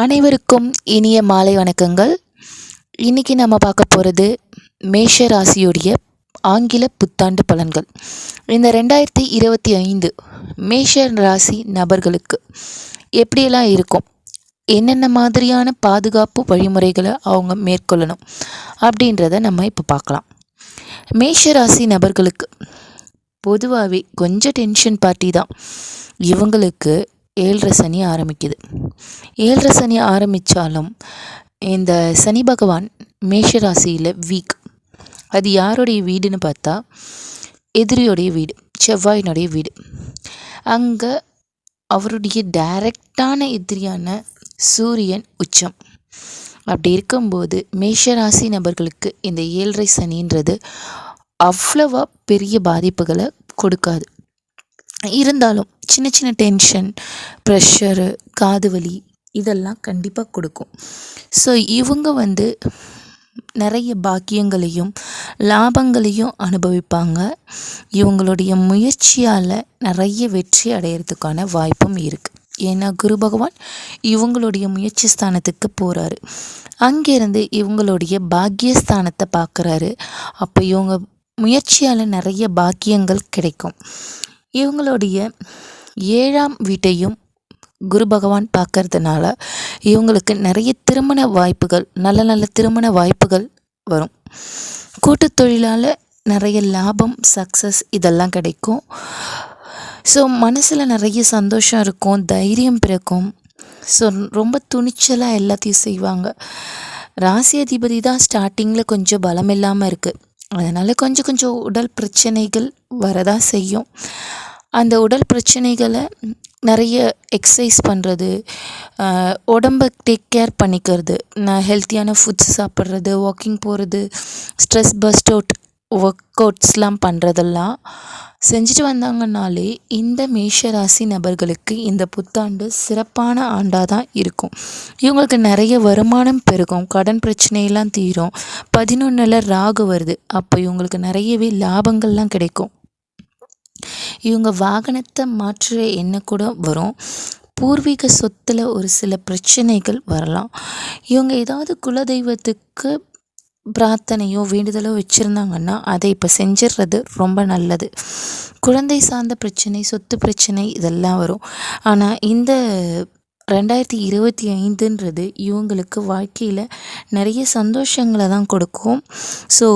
அனைவருக்கும் இனிய மாலை வணக்கங்கள். இன்னைக்கு நம்ம பார்க்க போகிறது மேஷ ராசியுடைய ஆங்கில புத்தாண்டு பலன்கள். இந்த 2025 மேஷ ராசி நபர்களுக்கு எப்படியெல்லாம் இருக்கும், என்னென்ன மாதிரியான பாதுகாப்பு வழிமுறைகளை அவங்க மேற்கொள்ளணும் அப்படின்றத நம்ம இப்போ பார்க்கலாம். மேஷ ராசி நபர்களுக்கு பொதுவாகவே கொஞ்சம் டென்ஷன் பார்ட்டி தான். இவங்களுக்கு 7.5 சனி ஆரம்பிக்குது. 7.5 சனி ஆரம்பித்தாலும் இந்த சனி பகவான் மேஷ ராசியில் வீக். அது யாருடைய வீடுன்னு பார்த்தா எதிரியோடைய வீடு, செவ்வாயினுடைய வீடு. அங்கே அவருடைய டைரக்டான எதிரியான சூரியன் உச்சம். அப்படி இருக்கும்போது மேஷ ராசி நபர்களுக்கு இந்த 7.5 சனின்றது அவ்வளவா பெரிய பாதிப்புகளை கொடுக்காது. இருந்தாலும் சின்ன சின்ன டென்ஷன், ப்ரெஷரு, காது வலி இதெல்லாம் கண்டிப்பாக கொடுக்கும். ஸோ இவங்க நிறைய பாக்கியங்களையும் லாபங்களையும் அனுபவிப்பாங்க. இவங்களுடைய முயற்சியால் நிறைய வெற்றி அடையிறதுக்கான வாய்ப்பும் இருக்குது. ஏன்னா குரு பகவான் இவங்களுடைய முயற்சி ஸ்தானத்துக்கு போகிறாரு. அங்கேருந்து இவங்களுடைய பாக்கியஸ்தானத்தை பார்க்குறாரு. அப்போ இவங்க முயற்சியால் நிறைய பாக்கியங்கள் கிடைக்கும். இவங்களுடைய 7ஆம் வீட்டையும் குரு பகவான் பார்க்கறதுனால இவங்களுக்கு நிறைய திருமண வாய்ப்புகள், நல்ல நல்ல திருமண வாய்ப்புகள் வரும். கூட்டு தொழிலால் நிறைய லாபம், சக்ஸஸ் இதெல்லாம் கிடைக்கும். ஸோ மனசில் நிறைய சந்தோஷம் இருக்கும், தைரியம் பிறக்கும். ஸோ ரொம்ப துணிச்சலாக எல்லாத்தையும் செய்வாங்க. ராசி அதிபதி தான் ஸ்டார்டிங்கில் கொஞ்சம் பலம் இல்லாமல் இருக்குது. அதனால் கொஞ்சம் உடல் பிரச்சனைகள் வரதான் செய்யும். அந்த உடல் பிரச்சனைகளை நிறைய எக்ஸசைஸ் பண்ணுறது, உடம்பை டேக் கேர் பண்ணிக்கிறது, ஹெல்த்தியான ஃபுட்ஸ் சாப்பிட்றது, வாக்கிங் போகிறது, ஸ்ட்ரெஸ் பஸ்ட் அவுட் ஒர்க் அவுட்ஸ்லாம் பண்ணுறதெல்லாம் செஞ்சுட்டு வந்தாங்கன்னாலே இந்த மேஷ ராசி நபர்களுக்கு இந்த புத்தாண்டு சிறப்பான ஆண்டாக தான் இருக்கும். இவங்களுக்கு நிறைய வருமானம் பெருகும், கடன் பிரச்சனையெல்லாம் தீரும். 11ல் ராகு வருது. அப்போ இவங்களுக்கு நிறையவே லாபங்கள்லாம் கிடைக்கும். இவங்க வாகனத்தை மாற்ற எண்ணம் கூட வரும். பூர்வீக சொத்தில் ஒரு சில பிரச்சனைகள் வரலாம். இவங்க ஏதாவது குலதெய்வத்துக்கு பிரார்த்தனையோ வேண்டுதலோ வச்சுருந்தாங்கன்னா அதை இப்போ செஞ்சிடுறது ரொம்ப நல்லது. குழந்தை சார்ந்த பிரச்சனை, சொத்து பிரச்சனை இதெல்லாம் வரும். ஆனால் இந்த 2025ன்றது இவங்களுக்கு வாழ்க்கையில் நிறைய சந்தோஷங்களை தான் கொடுக்கும். ஸோ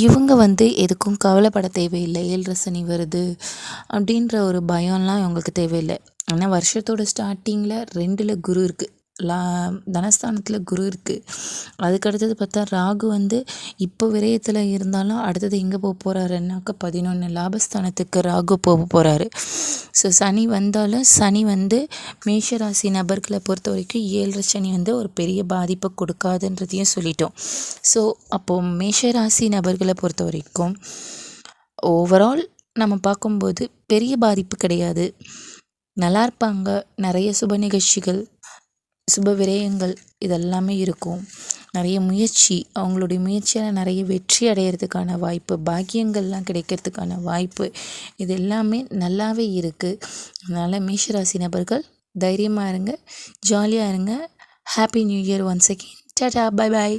இவங்க எதுக்கும் கவலைப்பட தேவையில்லை. 7.5 சனி வருது அப்படின்ற ஒரு பயம்லாம் இவங்களுக்கு தேவையில்லை. ஆனால் வருஷத்தோட ஸ்டார்டிங்கில் 2ல் குரு இருக்குது, தனஸ்தானத்தில் குரு இருக்குது. அதுக்கடுத்தது பார்த்தா ராகு இப்போ விரயத்தில் இருந்தாலும் அடுத்தது எங்கே போக போகிறாருன்னாக்கா 11 லாபஸ்தானத்துக்கு ராகு போக போகிறாரு. ஸோ சனி வந்தாலும் சனி மேஷராசி நபர்களை பொறுத்த வரைக்கும் 7.5 சனி ஒரு பெரிய பாதிப்பை கொடுக்காதுன்றதையும் சொல்லிட்டோம். ஸோ அப்போது மேஷராசி நபர்களை பொறுத்த வரைக்கும் ஓவரால் நம்ம பார்க்கும்போது பெரிய பாதிப்பு கிடையாது, நல்லா இருப்பாங்க. நிறைய சுப நிகழ்ச்சிகள், சுப விரயங்கள் இதெல்லாமே இருக்கும். நிறைய முயற்சி, அவங்களுடைய முயற்சியால் நிறைய வெற்றி அடையிறதுக்கான வாய்ப்பு, பாக்கியங்கள்லாம் கிடைக்கிறதுக்கான வாய்ப்பு இது எல்லாமே நல்லாவே இருக்குது. அதனால் மேஷராசி நபர்கள் தைரியமாக இருங்க, ஜாலியாக இருங்க. Happy new year once again. Tata, bye bye.